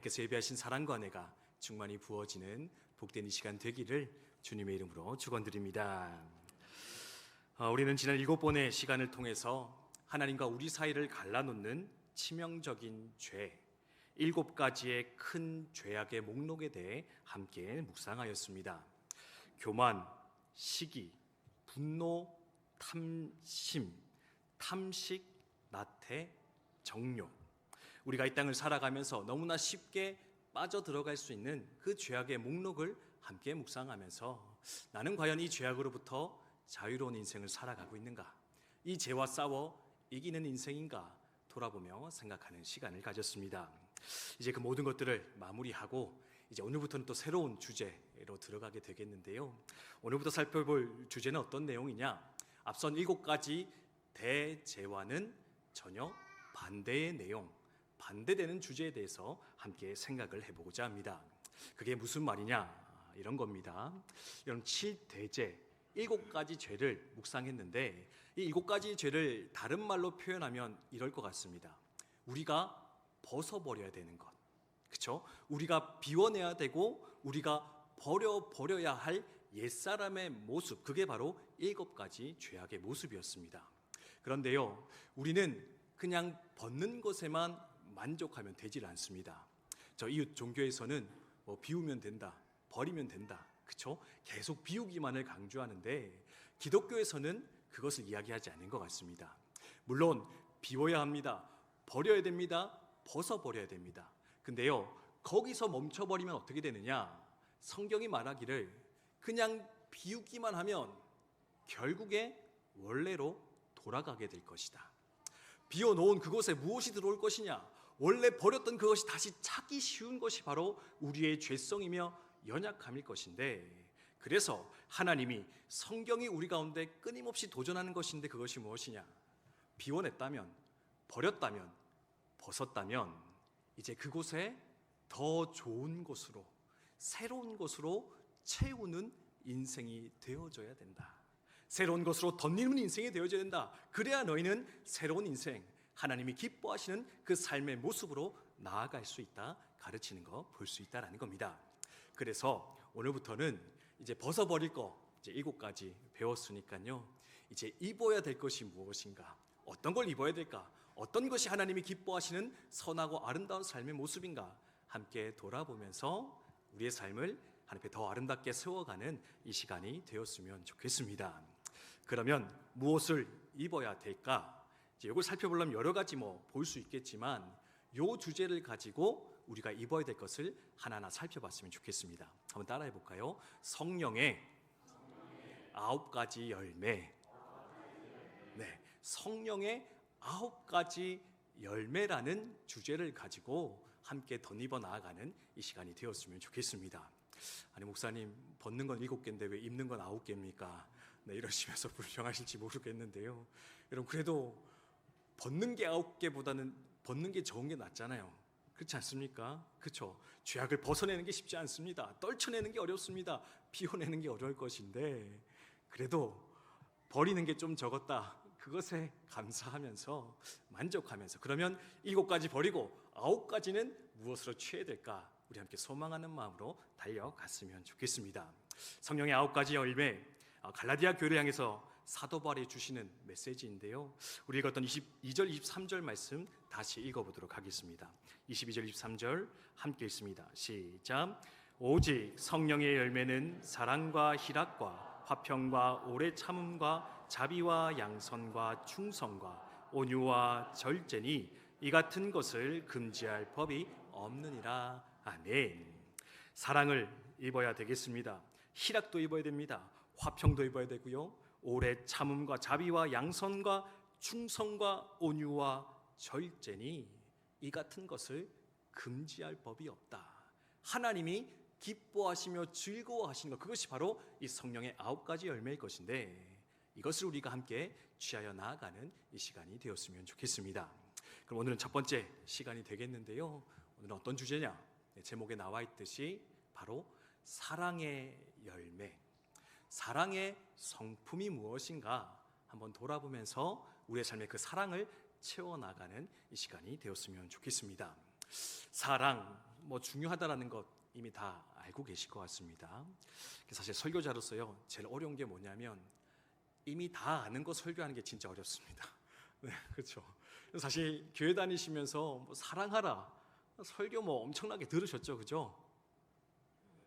께서 예배하신 사랑과 은혜가 충만히 부어지는 복된 이 시간 되기를 주님의 이름으로 축원드립니다. 우리는 지난 7번의 시간을 통해서 하나님과 우리 사이를 갈라놓는 치명적인 죄 7가지의 큰 죄악의 목록에 대해 함께 묵상하였습니다. 교만, 시기, 분노, 탐심, 탐식, 나태, 정욕. 우리가 이 땅을 살아가면서 너무나 쉽게 빠져들어갈 수 있는 그 죄악의 목록을 함께 묵상하면서 나는 과연 이 죄악으로부터 자유로운 인생을 살아가고 있는가? 이 죄와 싸워 이기는 인생인가? 돌아보며 생각하는 시간을 가졌습니다. 이제 그 모든 것들을 마무리하고 이제 오늘부터는 또 새로운 주제로 들어가게 되겠는데요. 오늘부터 살펴볼 주제는 어떤 내용이냐? 앞선 7가지 대죄와는 전혀 반대의 내용, 반대되는 주제에 대해서 함께 생각을 해보고자 합니다. 그게 무슨 말이냐? 이런 겁니다. 이런 7대죄, 7가지 죄를 묵상했는데 이 7가지 죄를 다른 말로 표현하면 이럴 것 같습니다. 우리가 벗어버려야 되는 것, 그렇죠? 우리가 비워내야 되고 우리가 버려야 할 옛사람의 모습, 그게 바로 7가지 죄악의 모습이었습니다. 그런데요, 우리는 그냥 벗는 것에만 만족하면 되질 않습니다. 저 이웃 종교에서는 비우면 된다, 버리면 된다, 그렇죠? 계속 비우기만을 강조하는데 기독교에서는 그것을 이야기하지 않는 것 같습니다. 물론 비워야 합니다, 버려야 됩니다, 벗어버려야 됩니다. 근데요, 거기서 멈춰버리면 어떻게 되느냐? 성경이 말하기를 그냥 비우기만 하면 결국에 원래로 돌아가게 될 것이다. 비워놓은 그곳에 무엇이 들어올 것이냐? 원래 버렸던 그것이 다시 찾기 쉬운 것이 바로 우리의 죄성이며 연약함일 것인데, 그래서 하나님이 성경이 우리 가운데 끊임없이 도전하는 것인데 그것이 무엇이냐? 비워냈다면, 버렸다면, 벗었다면 이제 그곳에 더 좋은 곳으로, 새로운 곳으로 채우는 인생이 되어져야 된다. 새로운 것으로 덧입는 인생이 되어져야 된다. 그래야 너희는 새로운 인생, 하나님이 기뻐하시는 그 삶의 모습으로 나아갈 수 있다, 가르치는 거 볼 수 있다라는 겁니다. 그래서 오늘부터는 이제 벗어버릴 거 이제 7가지 배웠으니까요. 이제 입어야 될 것이 무엇인가? 어떤 걸 입어야 될까? 어떤 것이 하나님이 기뻐하시는 선하고 아름다운 삶의 모습인가? 함께 돌아보면서 우리의 삶을 하나님 앞에 더 아름답게 세워가는 이 시간이 되었으면 좋겠습니다. 그러면 무엇을 입어야 될까? 이걸 살펴보려면 여러 가지 볼 수 있겠지만 이 주제를 가지고 우리가 입어야 될 것을 하나하나 살펴봤으면 좋겠습니다. 한번 따라해 볼까요? 성령의 9가지 열매. 네, 성령의 9가지 열매라는 주제를 가지고 함께 덧입어 나아가는 이 시간이 되었으면 좋겠습니다. 아니 목사님, 벗는 건 7개인데 왜 입는 건 9개입니까? 네, 이러시면서 불평하실지 모르겠는데요. 여러분, 그래도 벗는 게 9개보다는 벗는 게 적은 게 낫잖아요. 그렇지 않습니까? 그렇죠? 죄악을 벗어내는 게 쉽지 않습니다. 떨쳐내는 게 어렵습니다. 비워내는 게 어려울 것인데 그래도 버리는 게 좀 적었다, 그것에 감사하면서 만족하면서, 그러면 7가지 버리고 9가지는 무엇으로 취해야 될까? 우리 함께 소망하는 마음으로 달려갔으면 좋겠습니다. 성령의 9가지 열매, 갈라디아 교회를 향해서 사도 바울이 주시는 메시지인데요. 우리 읽었던 22절 23절 말씀 다시 읽어보도록 하겠습니다. 22절 23절 함께 읽습니다. 시작. 오직 성령의 열매는 사랑과 희락과 화평과 오래 참음과 자비와 양선과 충성과 온유와 절제니 이 같은 것을 금지할 법이 없느니라. 아멘. 사랑을 입어야 되겠습니다. 희락도 입어야 됩니다. 화평도 입어야 되고요. 오래 참음과 자비와 양선과 충성과 온유와 절제니 이 같은 것을 금지할 법이 없다. 하나님이 기뻐하시며 즐거워하시는 것, 그것이 바로 이 성령의 9가지 열매일 것인데 이것을 우리가 함께 취하여 나아가는 이 시간이 되었으면 좋겠습니다. 그럼 오늘은 첫 번째 시간이 되겠는데요. 오늘은 어떤 주제냐? 제목에 나와 있듯이 바로 사랑의 열매, 사랑의 성품이 무엇인가 한번 돌아보면서 우리의 삶의 그 사랑을 채워나가는 이 시간이 되었으면 좋겠습니다. 사랑, 중요하다라는 것 이미 다 알고 계실 것 같습니다. 사실 설교자로서요, 제일 어려운 게 뭐냐면 이미 다 아는 거 설교하는 게 진짜 어렵습니다. 네, 그렇죠. 사실 교회 다니시면서 사랑하라 설교 엄청나게 들으셨죠, 그죠?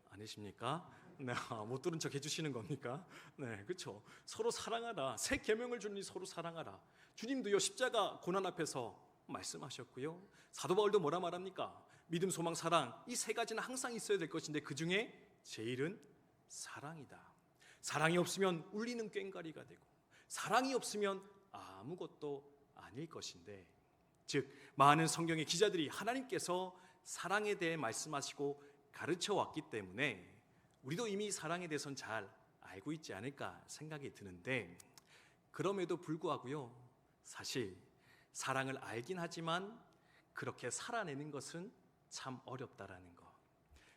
아니십니까? 네, 못 들은 척 해주시는 겁니까? 네, 그렇죠. 서로 사랑하라. 새 계명을 주니 서로 사랑하라. 주님도요 십자가 고난 앞에서 말씀하셨고요. 사도 바울도 뭐라 말합니까? 믿음, 소망, 사랑 이 세 가지는 항상 있어야 될 것인데 그 중에 제일은 사랑이다. 사랑이 없으면 울리는 꽹과리가 되고 사랑이 없으면 아무것도 아닐 것인데, 즉 많은 성경의 기자들이 하나님께서 사랑에 대해 말씀하시고 가르쳐 왔기 때문에 우리도 이미 사랑에 대해서는 잘 알고 있지 않을까 생각이 드는데, 그럼에도 불구하고요, 사실 사랑을 알긴 하지만 그렇게 살아내는 것은 참 어렵다라는 것,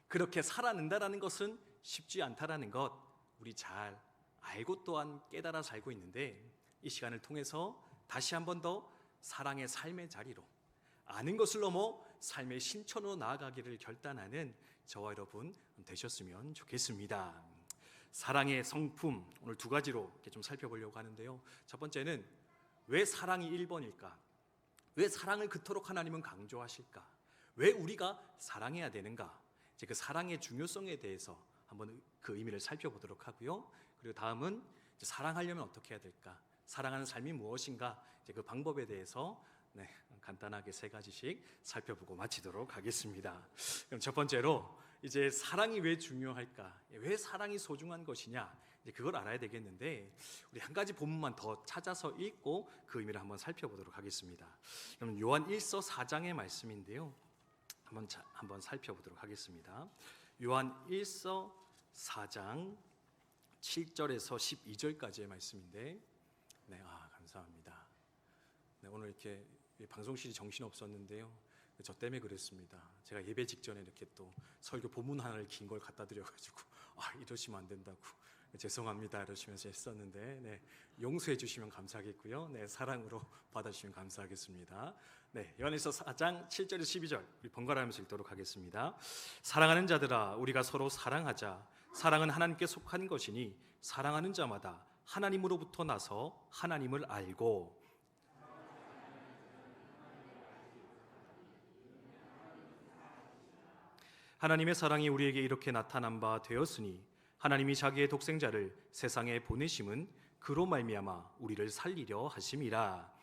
그렇게 살아낸다라는 것은 쉽지 않다라는 것 우리 잘 알고 또한 깨달아 살고 있는데, 이 시간을 통해서 다시 한 번 더 사랑의 삶의 자리로, 아는 것을 넘어 삶의 실천으로 나아가기를 결단하는 저와 여러분 되셨으면 좋겠습니다. 사랑의 성품, 오늘 두 가지로 이렇게 좀 살펴보려고 하는데요. 첫 번째는 왜 사랑이 1번일까? 왜 사랑을 그토록 하나님은 강조하실까? 왜 우리가 사랑해야 되는가? 이제 그 사랑의 중요성에 대해서 한번 그 의미를 살펴보도록 하고요. 그리고 다음은 이제 사랑하려면 어떻게 해야 될까? 사랑하는 삶이 무엇인가? 이제 그 방법에 대해서 간단하게 세 가지씩 살펴보고 마치도록 하겠습니다. 그럼 첫 번째로 이제 사랑이 왜 중요할까? 왜 사랑이 소중한 것이냐? 이제 그걸 알아야 되겠는데, 우리 한 가지 본문만 더 찾아서 읽고 그 의미를 한번 살펴보도록 하겠습니다. 그럼 요한 1서 4장의 말씀인데요. 한번 살펴보도록 하겠습니다. 요한 1서 4장 7절에서 12절까지의 말씀인데, 감사합니다. 오늘 이렇게 방송실이 정신없었는데요, 저 때문에 그랬습니다. 제가 예배 직전에 이렇게 또 설교 본문 하나를 긴 걸 갖다 드려가지고 이러시면 안 된다고 죄송합니다 이러시면서 했었는데, 용서해 주시면 감사하겠고요. 사랑으로 받아주시면 감사하겠습니다. 요한일서 4장 7절에서 12절 우리 번갈아 하면서 읽도록 하겠습니다. 사랑하는 자들아, 우리가 서로 사랑하자. 사랑은 하나님께 속한 것이니 사랑하는 자마다 하나님으로부터 나서 하나님을 알고, 하나님의 사랑이 우리에게 이렇게 나타난 바 되었으니 하나님이 자기의 독생자를 세상에 보내심은 그로 말미암아 우리를 살리려 하심이라.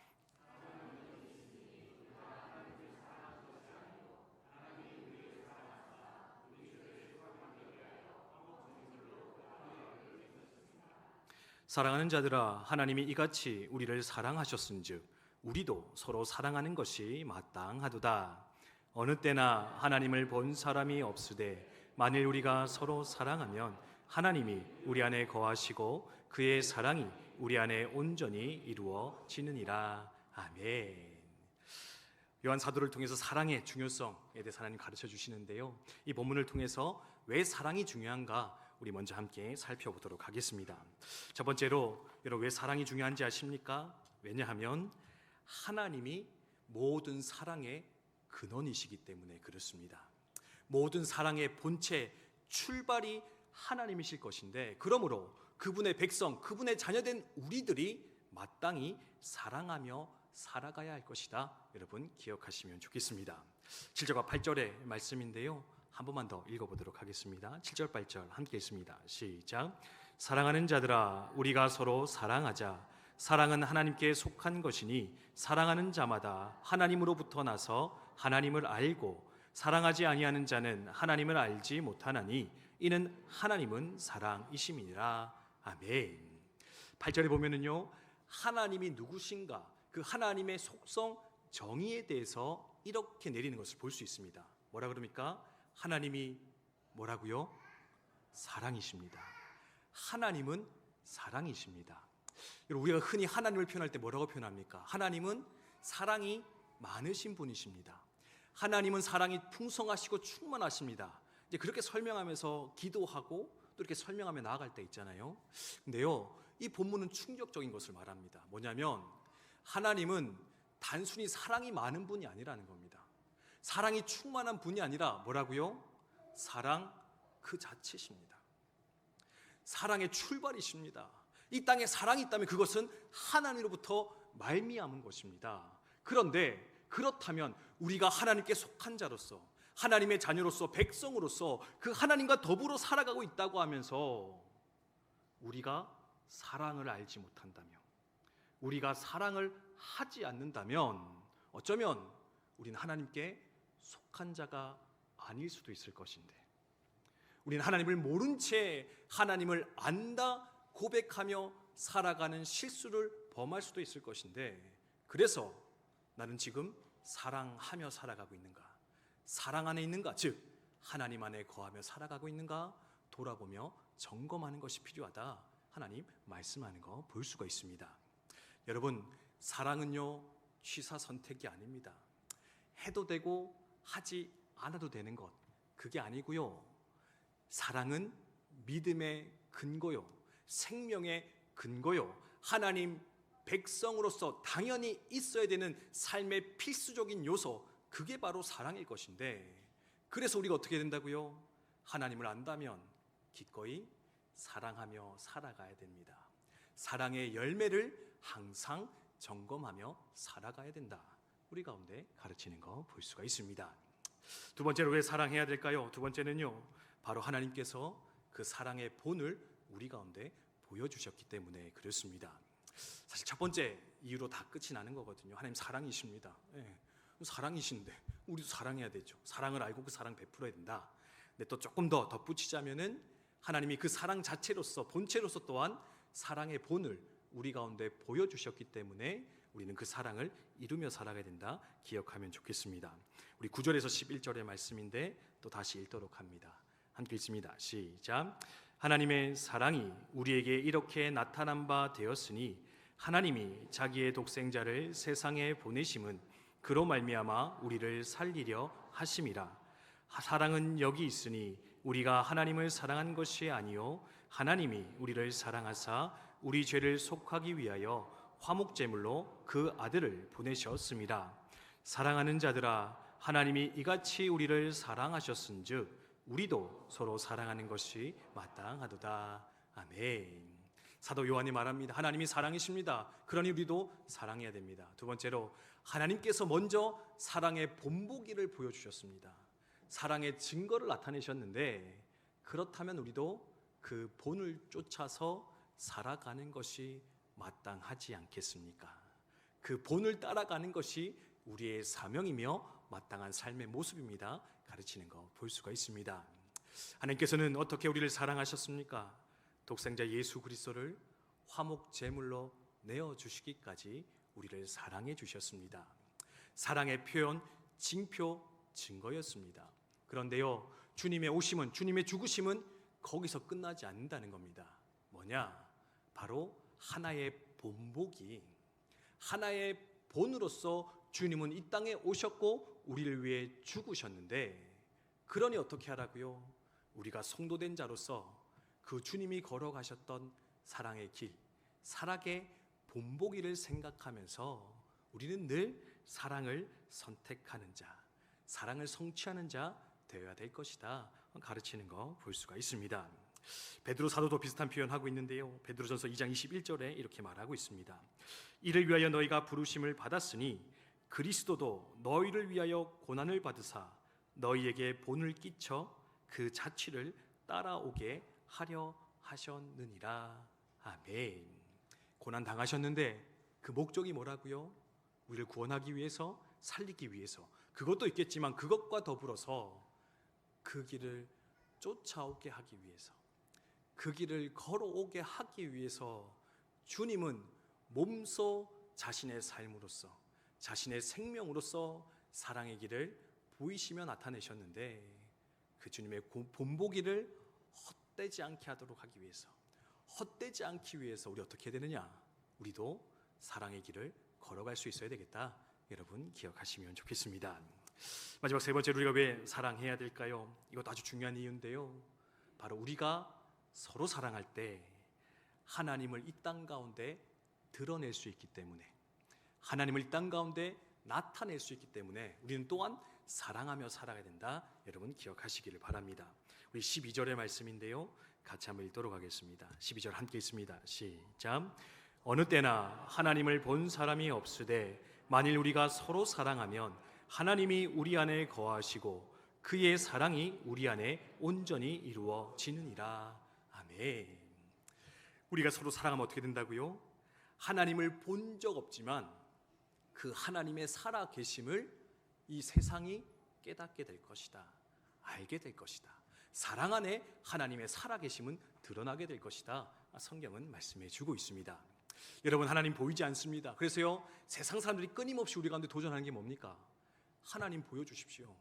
사랑하는 자들아, 하나님이 이같이 우리를 사랑하셨은즉 우리도 서로 사랑하는 것이 마땅하도다. 어느 때나 하나님을 본 사람이 없으되 만일 우리가 서로 사랑하면 하나님이 우리 안에 거하시고 그의 사랑이 우리 안에 온전히 이루어지느니라. 아멘. 요한 사도를 통해서 사랑의 중요성에 대해서 하나님 가르쳐 주시는데요, 이 본문을 통해서 왜 사랑이 중요한가 우리 먼저 함께 살펴보도록 하겠습니다. 첫 번째로, 여러분 왜 사랑이 중요한지 아십니까? 왜냐하면 하나님이 모든 사랑의 근원이시기 때문에 그렇습니다. 모든 사랑의 본체, 출발이 하나님이실 것인데, 그러므로 그분의 백성, 그분의 자녀된 우리들이 마땅히 사랑하며 살아가야 할 것이다. 여러분 기억하시면 좋겠습니다. 7절과 8절의 말씀인데요, 한 번만 더 읽어보도록 하겠습니다. 7절 8절 함께 읽습니다. 시작. 사랑하는 자들아, 우리가 서로 사랑하자. 사랑은 하나님께 속한 것이니 사랑하는 자마다 하나님으로부터 나서 하나님을 알고, 사랑하지 아니하는 자는 하나님을 알지 못하나니 이는 하나님은 사랑이심이니라. 아멘. 8절에 보면은요, 하나님이 누구신가, 그 하나님의 속성, 정의에 대해서 이렇게 내리는 것을 볼 수 있습니다. 뭐라 그럽니까? 하나님이 뭐라고요? 사랑이십니다. 하나님은 사랑이십니다. 여러분, 우리가 흔히 하나님을 표현할 때 뭐라고 표현합니까? 하나님은 사랑이 많으신 분이십니다. 하나님은 사랑이 풍성하시고 충만하십니다. 이제 그렇게 설명하면서 기도하고 또 이렇게 설명하며 나아갈 때 있잖아요. 근데요, 이 본문은 충격적인 것을 말합니다. 뭐냐면 하나님은 단순히 사랑이 많은 분이 아니라는 겁니다. 사랑이 충만한 분이 아니라 뭐라고요? 사랑 그 자체십니다. 사랑의 출발이십니다. 이 땅에 사랑이 있다면 그것은 하나님으로부터 말미암은 것입니다. 그런데 그렇다면 우리가 하나님께 속한 자로서, 하나님의 자녀로서, 백성으로서 그 하나님과 더불어 살아가고 있다고 하면서 우리가 사랑을 알지 못한다면, 우리가 사랑을 하지 않는다면 어쩌면 우리는 하나님께 속한 자가 아닐 수도 있을 것인데, 우리는 하나님을 모른 채 하나님을 안다 고백하며 살아가는 실수를 범할 수도 있을 것인데, 그래서 나는 지금 사랑하며 살아가고 있는가, 사랑 안에 있는가, 즉 하나님 안에 거하며 살아가고 있는가 돌아보며 점검하는 것이 필요하다, 하나님 말씀하는 거 볼 수가 있습니다. 여러분, 사랑은요 취사 선택이 아닙니다. 해도 되고 하지 않아도 되는 것, 그게 아니고요. 사랑은 믿음의 근거요, 생명의 근거요, 하나님 백성으로서 당연히 있어야 되는 삶의 필수적인 요소, 그게 바로 사랑일 것인데, 그래서 우리가 어떻게 된다고요? 하나님을 안다면 기꺼이 사랑하며 살아가야 됩니다. 사랑의 열매를 항상 점검하며 살아가야 된다, 우리 가운데 가르치는 거 볼 수가 있습니다. 두 번째로 왜 사랑해야 될까요? 두 번째는요, 바로 하나님께서 그 사랑의 본을 우리 가운데 보여주셨기 때문에 그렇습니다. 사실 첫 번째 이유로 다 끝이 나는 거거든요. 하나님 사랑이십니다. 사랑이신데 우리도 사랑해야 되죠. 사랑을 알고 그 사랑 베풀어야 된다. 근데 또 조금 더 덧붙이자면은 하나님이 그 사랑 자체로서, 본체로서 또한 사랑의 본을 우리 가운데 보여주셨기 때문에 우리는 그 사랑을 이루며 살아가야 된다, 기억하면 좋겠습니다. 우리 9절에서 11절의 말씀인데 또 다시 읽도록 합니다. 함께 읽습니다. 시작. 하나님의 사랑이 우리에게 이렇게 나타난 바 되었으니 하나님이 자기의 독생자를 세상에 보내심은 그로 말미암아 우리를 살리려 하심이라. 사랑은 여기 있으니 우리가 하나님을 사랑한 것이 아니요 하나님이 우리를 사랑하사 우리 죄를 속하기 위하여 화목제물로 그 아들을 보내셨습니다. 사랑하는 자들아, 하나님이 이같이 우리를 사랑하셨은즉 우리도 서로 사랑하는 것이 마땅하도다. 아멘. 사도 요한이 말합니다. 하나님이 사랑이십니다. 그러니 우리도 사랑해야 됩니다. 두 번째로 하나님께서 먼저 사랑의 본보기를 보여주셨습니다. 사랑의 증거를 나타내셨는데, 그렇다면 우리도 그 본을 쫓아서 살아가는 것이 마땅하지 않겠습니까? 그 본을 따라가는 것이 우리의 사명이며 마땅한 삶의 모습입니다. 가르치는 거 볼 수가 있습니다. 하나님께서는 어떻게 우리를 사랑하셨습니까? 독생자 예수 그리스도를 화목 제물로 내어 주시기까지 우리를 사랑해 주셨습니다. 사랑의 표현, 징표, 증거였습니다. 그런데요, 주님의 오심은, 주님의 죽으심은 거기서 끝나지 않는다는 겁니다. 뭐냐? 바로 하나의 본보기, 하나의 본으로서 주님은 이 땅에 오셨고 우리를 위해 죽으셨는데, 그러니 어떻게 하라고요? 우리가 성도된 자로서 그 주님이 걸어가셨던 사랑의 길, 사랑의 본보기를 생각하면서 우리는 늘 사랑을 선택하는 자, 사랑을 성취하는 자 되어야 될 것이다, 가르치는 거 볼 수가 있습니다. 베드로 사도도 비슷한 표현하고 있는데요, 베드로전서 2장 21절에 이렇게 말하고 있습니다. 이를 위하여 너희가 부르심을 받았으니 그리스도도 너희를 위하여 고난을 받으사 너희에게 본을 끼쳐 그 자취를 따라오게 하려 하셨느니라. 아멘. 고난 당하셨는데 그 목적이 뭐라고요? 우리를 구원하기 위해서, 살리기 위해서. 그것도 있겠지만 그것과 더불어서 그 길을 쫓아오게 하기 위해서, 그 길을 걸어오게 하기 위해서 주님은 몸소 자신의 삶으로서, 자신의 생명으로서 사랑의 길을 보이시며 나타내셨는데, 그 주님의 본보기를 헛되지 않게 하도록 하기 위해서, 헛되지 않기 위해서 우리 어떻게 해야 되느냐? 우리도 사랑의 길을 걸어갈 수 있어야 되겠다, 여러분 기억하시면 좋겠습니다. 마지막 세 번째로 우리가 왜 사랑해야 될까요? 이것도 아주 중요한 이유인데요, 바로 우리가 서로 사랑할 때 하나님을 이 땅 가운데 드러낼 수 있기 때문에, 하나님을 이 땅 가운데 나타낼 수 있기 때문에 우리는 또한 사랑하며 살아가야 된다. 여러분 기억하시기를 바랍니다. 우리 12절의 말씀인데요, 같이 한번 읽도록 하겠습니다. 12절 함께 있습니다. 시작. 어느 때나 하나님을 본 사람이 없으되 만일 우리가 서로 사랑하면 하나님이 우리 안에 거하시고 그의 사랑이 우리 안에 온전히 이루어지느니라. 아멘. 우리가 서로 사랑하면 어떻게 된다고요? 하나님을 본 적 없지만 그 하나님의 살아 계심을 이 세상이 깨닫게 될 것이다. 알게 될 것이다. 사랑 안에 하나님의 살아 계심은 드러나게 될 것이다. 성경은 말씀해 주고 있습니다. 여러분, 하나님 보이지 않습니다. 그래서요, 세상 사람들이 끊임없이 우리 가운데 도전하는 게 뭡니까? 하나님 보여주십시오.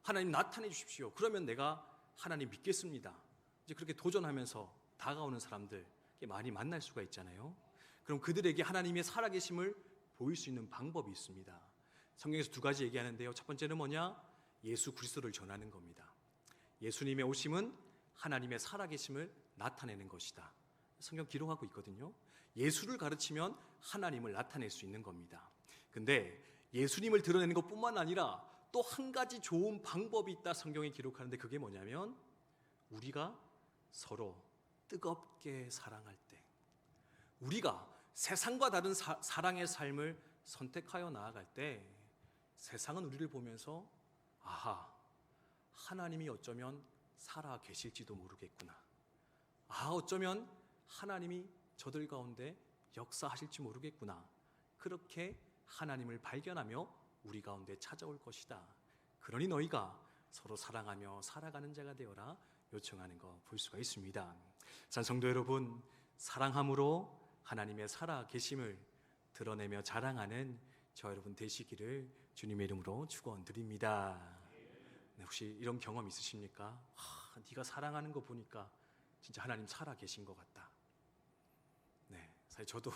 하나님 나타내 주십시오. 그러면 내가 하나님 믿겠습니다. 이제 그렇게 도전하면서 다가오는 사람들 많이 만날 수가 있잖아요. 그럼 그들에게 하나님의 살아계심을 보일 수 있는 방법이 있습니다. 성경에서 두 가지 얘기하는데요. 첫 번째는 뭐냐? 예수 그리스도를 전하는 겁니다. 예수님의 오심은 하나님의 살아계심을 나타내는 것이다. 성경 기록하고 있거든요. 예수를 가르치면 하나님을 나타낼 수 있는 겁니다. 근데 예수님을 드러내는 것뿐만 아니라 또 한 가지 좋은 방법이 있다. 성경에 기록하는데 그게 뭐냐면 우리가 서로 뜨겁게 사랑할 때, 우리가 세상과 다른 사랑의 삶을 선택하여 나아갈 때 세상은 우리를 보면서 아하, 하나님이 어쩌면 살아 계실지도 모르겠구나. 어쩌면 하나님이 저들 가운데 역사하실지 모르겠구나. 그렇게 하나님을 발견하며 우리 가운데 찾아올 것이다. 그러니 너희가 서로 사랑하며 살아가는 자가 되어라 요청하는 거 볼 수가 있습니다. 자, 성도 여러분, 사랑함으로 하나님의 살아 계심을 드러내며 자랑하는 저 여러분 되시기를 주님의 이름으로 축원드립니다. 네, 혹시 이런 경험 있으십니까? 네가 사랑하는 거 보니까 진짜 하나님 살아 계신 것 같다. 네, 사실 저도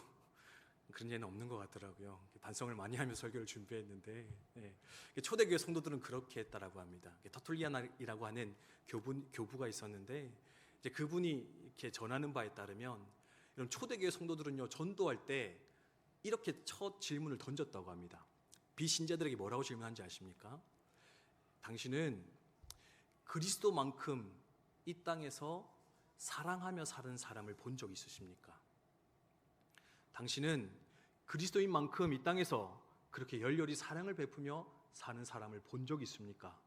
그런 예는 없는 것 같더라고요. 반성을 많이 하며 설교를 준비했는데, 네, 초대교회 성도들은 그렇게 했다라고 합니다. 터툴리안이라고 하는 교부가 있었는데, 이제 그분이 이렇게 전하는 바에 따르면, 이런 초대교회 성도들은요, 전도할 때 이렇게 첫 질문을 던졌다고 합니다. 비신자들에게 뭐라고 질문한지 아십니까? 당신은 그리스도만큼 이 땅에서 사랑하며 사는 사람을 본 적 있으십니까? 당신은 그리스도인만큼 이 땅에서 그렇게 열렬히 사랑을 베푸며 사는 사람을 본 적 있습니까?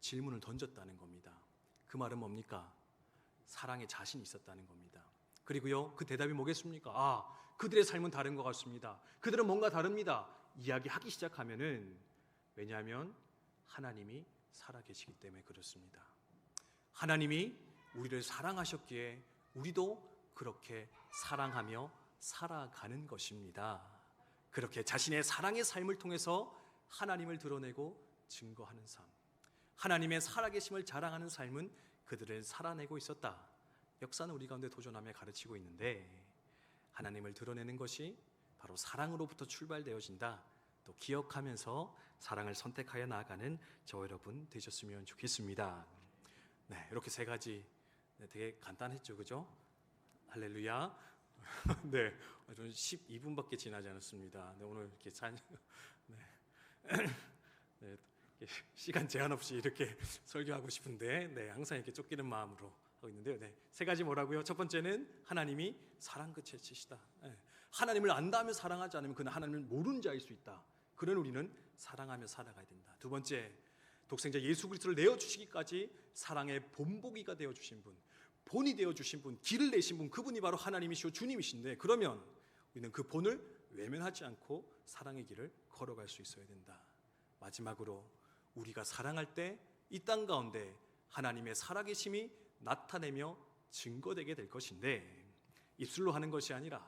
질문을 던졌다는 겁니다. 그 말은 뭡니까? 사랑에 자신이 있었다는 겁니다. 그리고요, 그 대답이 뭐겠습니까? 그들의 삶은 다른 것 같습니다. 그들은 뭔가 다릅니다. 이야기하기 시작하면은, 왜냐하면 하나님이 살아계시기 때문에 그렇습니다. 하나님이 우리를 사랑하셨기에 우리도 그렇게 사랑하며 살아가는 것입니다. 그렇게 자신의 사랑의 삶을 통해서 하나님을 드러내고 증거하는 삶, 하나님의 살아계심을 자랑하는 삶은 그들을 살아내고 있었다. 역사는 우리 가운데 도전하며 가르치고 있는데, 하나님을 드러내는 것이 바로 사랑으로부터 출발되어진다. 또 기억하면서 사랑을 선택하여 나아가는 저 여러분 되셨으면 좋겠습니다. 네, 이렇게 세 가지, 네, 되게 간단했죠, 그죠? 할렐루야. 네, 저는 12분밖에 지나지 않았습니다. 네, 오늘 이렇게 네, 시간 제한 없이 이렇게 설교하고 싶은데, 네, 항상 이렇게 쫓기는 마음으로 하고 있는데요. 네, 세 가지 뭐라고요? 첫 번째는 하나님이 사랑 그 채치시다. 네, 하나님을 안다며 사랑하지 않으면 그는 하나님을 모르는 자일 수 있다. 그런 우리는 사랑하며 살아가야 된다. 두 번째, 독생자 예수 그리스도를 내어주시기까지 사랑의 본보기가 되어주신 분, 본이 되어주신 분, 길을 내신 분, 그분이 바로 하나님이시오 주님이신데, 그러면 우리는 그 본을 외면하지 않고 사랑의 길을 걸어갈 수 있어야 된다. 마지막으로 우리가 사랑할 때 이 땅 가운데 하나님의 살아계심이 나타내며 증거되게 될 것인데, 입술로 하는 것이 아니라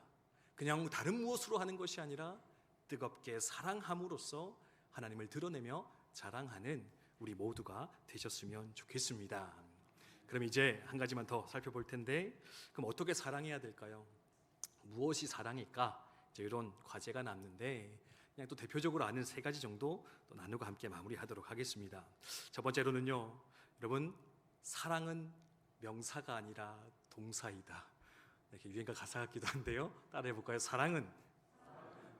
그냥 다른 무엇으로 하는 것이 아니라 뜨겁게 사랑함으로써 하나님을 드러내며 자랑하는 우리 모두가 되셨으면 좋겠습니다. 그럼 이제 한 가지만 더 살펴볼 텐데, 그럼 어떻게 사랑해야 될까요? 무엇이 사랑일까? 이제 이런 과제가 남는데, 그냥 또 대표적으로 아는 세 가지 정도 또 나누고 함께 마무리하도록 하겠습니다. 첫 번째로는요, 여러분, 사랑은 명사가 아니라 동사이다. 이렇게 유행가 가사 같기도 한데요, 따라해 볼까요? 사랑은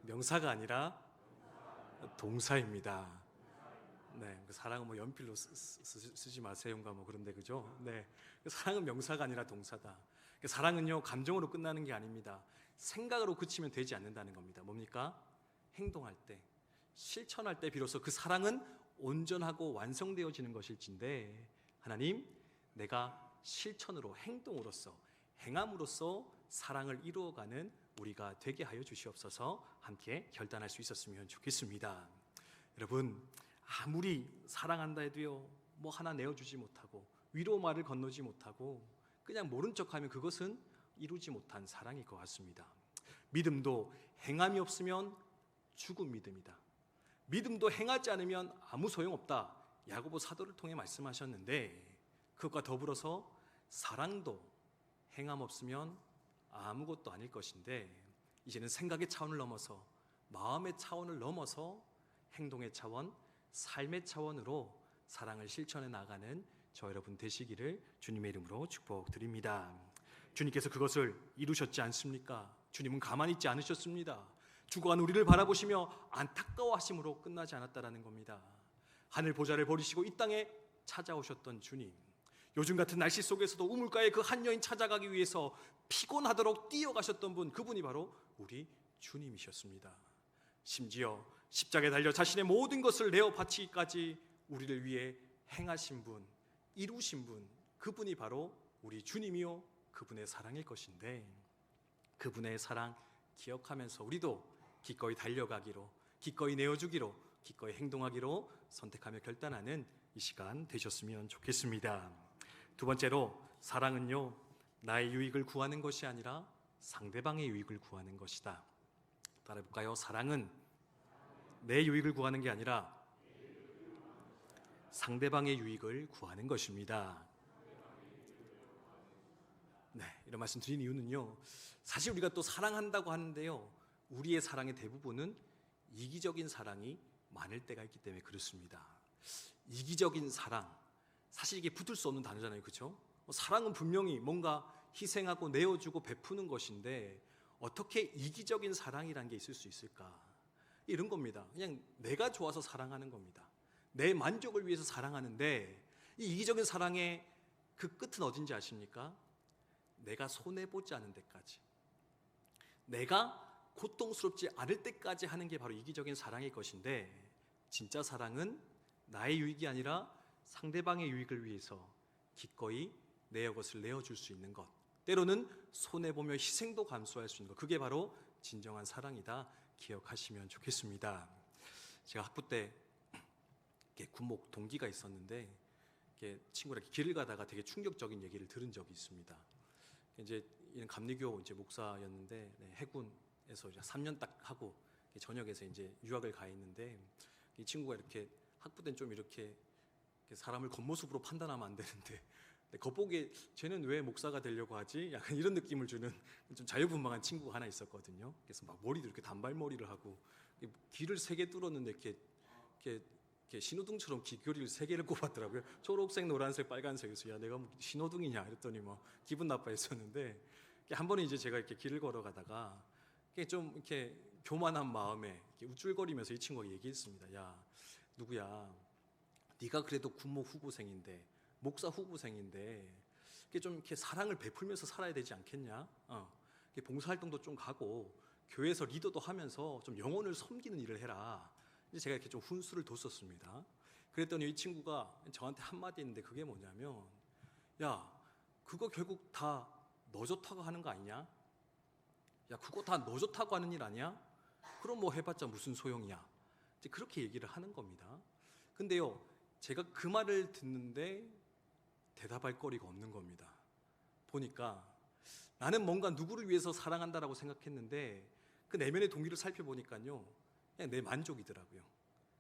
명사가 아니라 동사입니다. 네, 그 사랑은 뭐 연필로 쓰지 마세요인가 뭐 그런데 그죠? 네, 그 사랑은 명사가 아니라 동사다. 그 사랑은요 감정으로 끝나는 게 아닙니다. 생각으로 그치면 되지 않는다는 겁니다. 뭡니까? 행동할 때, 실천할 때 비로소 그 사랑은 온전하고 완성되어지는 것일진데 하나님, 내가 실천으로 행동으로써 행함으로써 사랑을 이루어가는 우리가 되게 하여 주시옵소서. 함께 결단할 수 있었으면 좋겠습니다. 여러분, 아무리 사랑한다 해도요 뭐 하나 내어주지 못하고 위로 말을 건너지 못하고 그냥 모른 척하면 그것은 이루지 못한 사랑일 것 같습니다. 믿음도 행함이 없으면 죽은 믿음이다. 믿음도 행하지 않으면 아무 소용없다. 야고보 사도를 통해 말씀하셨는데 그것과 더불어서 사랑도 행함 없으면 아무것도 아닐 것인데 이제는 생각의 차원을 넘어서 마음의 차원을 넘어서 행동의 차원, 삶의 차원으로 사랑을 실천해 나가는 저 여러분 되시기를 주님의 이름으로 축복드립니다. 주님께서 그것을 이루셨지 않습니까? 주님은 가만히 있지 않으셨습니다. 죽어간 우리를 바라보시며 안타까워하심으로 끝나지 않았다라는 겁니다. 하늘 보좌를 버리시고 이 땅에 찾아오셨던 주님, 요즘 같은 날씨 속에서도 우물가에 그 한 여인 찾아가기 위해서 피곤하도록 뛰어가셨던 분, 그분이 바로 우리 주님이셨습니다. 심지어 십자가에 달려 자신의 모든 것을 내어 바치기까지 우리를 위해 행하신 분, 이루신 분, 그분이 바로 우리 주님이요 그분의 사랑일 것인데 그분의 사랑 기억하면서 우리도 기꺼이 달려가기로, 기꺼이 내어주기로, 기꺼이 행동하기로 선택하며 결단하는 이 시간 되셨으면 좋겠습니다. 두 번째로, 사랑은요 나의 유익을 구하는 것이 아니라 상대방의 유익을 구하는 것이다. 따라해볼까요? 사랑은 내 유익을 구하는 게 아니라 상대방의 유익을 구하는 것입니다. 네, 이런 말씀 드린 이유는요, 사실 우리가 또 사랑한다고 하는데요, 우리의 사랑의 대부분은 이기적인 사랑이 많을 때가 있기 때문에 그렇습니다. 이기적인 사랑, 사실 이게 붙을 수 없는 단어잖아요, 그렇죠? 사랑은 분명히 뭔가 희생하고 내어주고 베푸는 것인데 어떻게 이기적인 사랑이라는 게 있을 수 있을까? 이런 겁니다. 그냥 내가 좋아서 사랑하는 겁니다. 내 만족을 위해서 사랑하는데 이 이기적인 사랑의 그 끝은 어딘지 아십니까? 내가 손해보지 않은 데까지, 내가 고통스럽지 않을 때까지 하는 게 바로 이기적인 사랑일 것인데 진짜 사랑은 나의 유익이 아니라 상대방의 유익을 위해서 기꺼이 내 것을 내어줄 수 있는 것, 때로는 손해보며 희생도 감수할 수 있는 것, 그게 바로 진정한 사랑이다 기억하시면 좋겠습니다. 제가 학부 때 군목 동기가 있었는데 친구랑 길을 가다가 되게 충격적인 얘기를 들은 적이 있습니다. 이제 이런 감리교 이제 목사였는데 해군에서 이제 3년 딱 하고 전역에서 이제 유학을 가 있는데 이 친구가 이렇게 학부 때는 좀 이렇게 사람을 겉모습으로 판단하면 안 되는데 겉보기에 쟤는 왜 목사가 되려고 하지? 약간 이런 느낌을 주는 좀 자유분방한 친구가 하나 있었거든요. 그래서 막 머리도 이렇게 단발머리를 하고 귀를 3개 뚫었는데 이렇게 신호등처럼 귀걸이를 3개를 꼽았더라고요. 초록색, 노란색, 빨간색에서 야 내가 뭐 신호등이냐 이랬더니 뭐 기분 나빠했었는데 한 번은 이제 제가 이렇게 길을 걸어가다가 좀 이렇게 교만한 마음에 이렇게 우쭐거리면서 이 친구가 얘기했습니다. 야 누구야? 네가 그래도 군목 후보생인데 목사 후보생인데 좀 이렇게 사랑을 베풀면서 살아야 되지 않겠냐? 봉사활동도 좀 가고 교회에서 리더도 하면서 좀 영혼을 섬기는 일을 해라. 이제 제가 이렇게 좀 훈수를 뒀었습니다. 그랬더니 이 친구가 저한테 한마디 했는데 그게 뭐냐면 야 그거 결국 다 너 좋다고 하는 거 아니냐? 야 그거 다 너 좋다고 하는 일 아니야? 그럼 뭐 해봤자 무슨 소용이야? 이제 그렇게 얘기를 하는 겁니다. 근데요 제가 그 말을 듣는데 대답할 거리가 없는 겁니다. 보니까 나는 뭔가 누구를 위해서 사랑한다라고 생각했는데 그 내면의 동기를 살펴보니까요 그냥 내 만족이더라고요.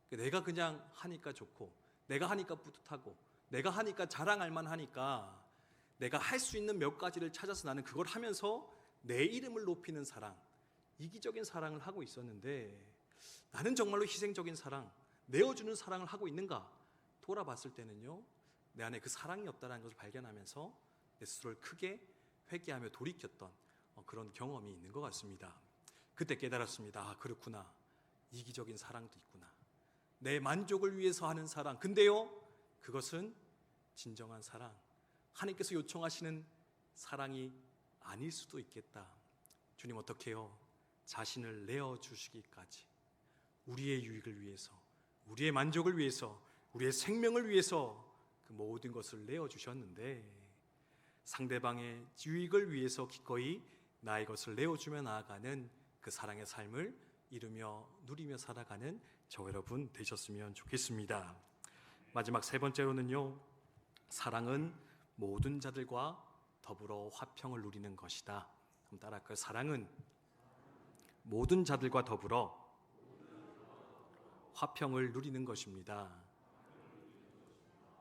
내가 그냥 하니까 좋고 내가 하니까 뿌듯하고 내가 하니까 자랑할 만하니까 내가 할 수 있는 몇 가지를 찾아서 나는 그걸 하면서 내 이름을 높이는 사랑, 이기적인 사랑을 하고 있었는데 나는 정말로 희생적인 사랑, 내어주는 사랑을 하고 있는가? 돌아봤을 때는요 내 안에 그 사랑이 없다는 것을 발견하면서 내 스스로를 크게 회개하며 돌이켰던 그런 경험이 있는 것 같습니다. 그때 깨달았습니다. 아 그렇구나. 이기적인 사랑도 있구나. 내 만족을 위해서 하는 사랑. 근데요, 그것은 진정한 사랑, 하나님께서 요청하시는 사랑이 아닐 수도 있겠다. 주님 어떻게요? 자신을 내어주시기까지 우리의 유익을 위해서, 우리의 만족을 위해서, 우리의 생명을 위해서 그 모든 것을 내어주셨는데, 상대방의 유익을 위해서 기꺼이 나의 것을 내어주며 나아가는 그 사랑의 삶을 이루며 누리며 살아가는 저 여러분 되셨으면 좋겠습니다. 마지막 세 번째로는요, 사랑은 모든 자들과 더불어 화평을 누리는 것이다. 한번 따라할까요? 사랑은 모든 자들과 더불어 화평을 누리는 것입니다.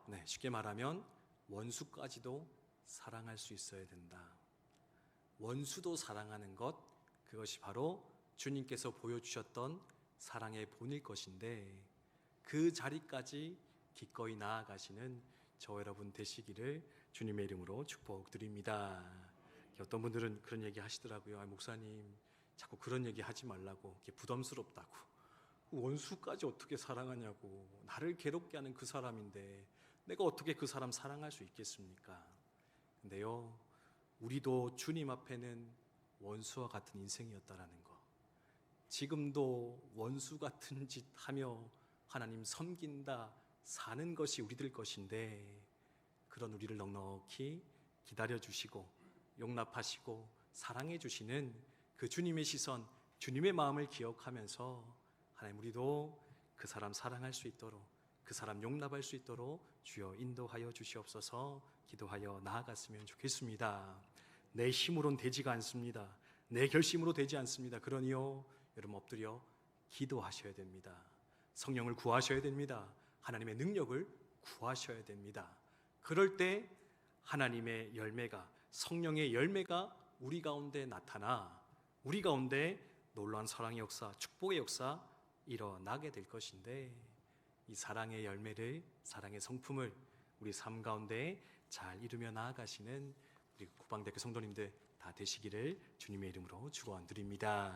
네, 쉽게 말하면 원수까지도 사랑할 수 있어야 된다. 원수도 사랑하는 것, 그것이 바로 주님께서 보여주셨던 사랑의 본일 것인데, 그 자리까지 기꺼이 나아가시는 저 여러분 되시기를 주님의 이름으로 축복드립니다. 어떤 분들은 그런 얘기 하시더라고요. 목사님, 자꾸 그런 얘기 하지 말라고, 부담스럽다고. 원수까지 어떻게 사랑하냐고. 나를 괴롭게 하는 그 사람인데 내가 어떻게 그 사람 사랑할 수 있겠습니까? 근데요, 우리도 주님 앞에는 원수와 같은 인생이었다라는 거, 지금도 원수 같은 짓 하며 하나님 섬긴다 사는 것이 우리들 것인데, 그런 우리를 넉넉히 기다려주시고 용납하시고 사랑해주시는 그 주님의 시선, 주님의 마음을 기억하면서 하나님, 우리도 그 사람 사랑할 수 있도록, 그 사람 용납할 수 있도록 주여 인도하여 주시옵소서. 기도하여 나아갔으면 좋겠습니다. 내 힘으로는 되지가 않습니다. 내 결심으로 되지 않습니다. 그러니요, 여러분 엎드려 기도하셔야 됩니다. 성령을 구하셔야 됩니다. 하나님의 능력을 구하셔야 됩니다. 그럴 때 하나님의 열매가, 성령의 열매가 우리 가운데 나타나 우리 가운데 놀라운 사랑의 역사, 축복의 역사 일어나게 될 것인데, 이 사랑의 열매를, 사랑의 성품을 우리 삶 가운데 잘 이루며 나아가시는 우리 국방대교 성도님들 다 되시기를 주님의 이름으로 축원드립니다.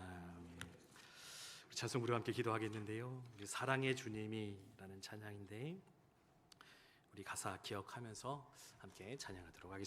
우리 찬송 부르와 함께 기도하겠는데요, 우리 사랑의 주님이라는 찬양인데 우리 가사 기억하면서 함께 찬양하도록 하겠습니다.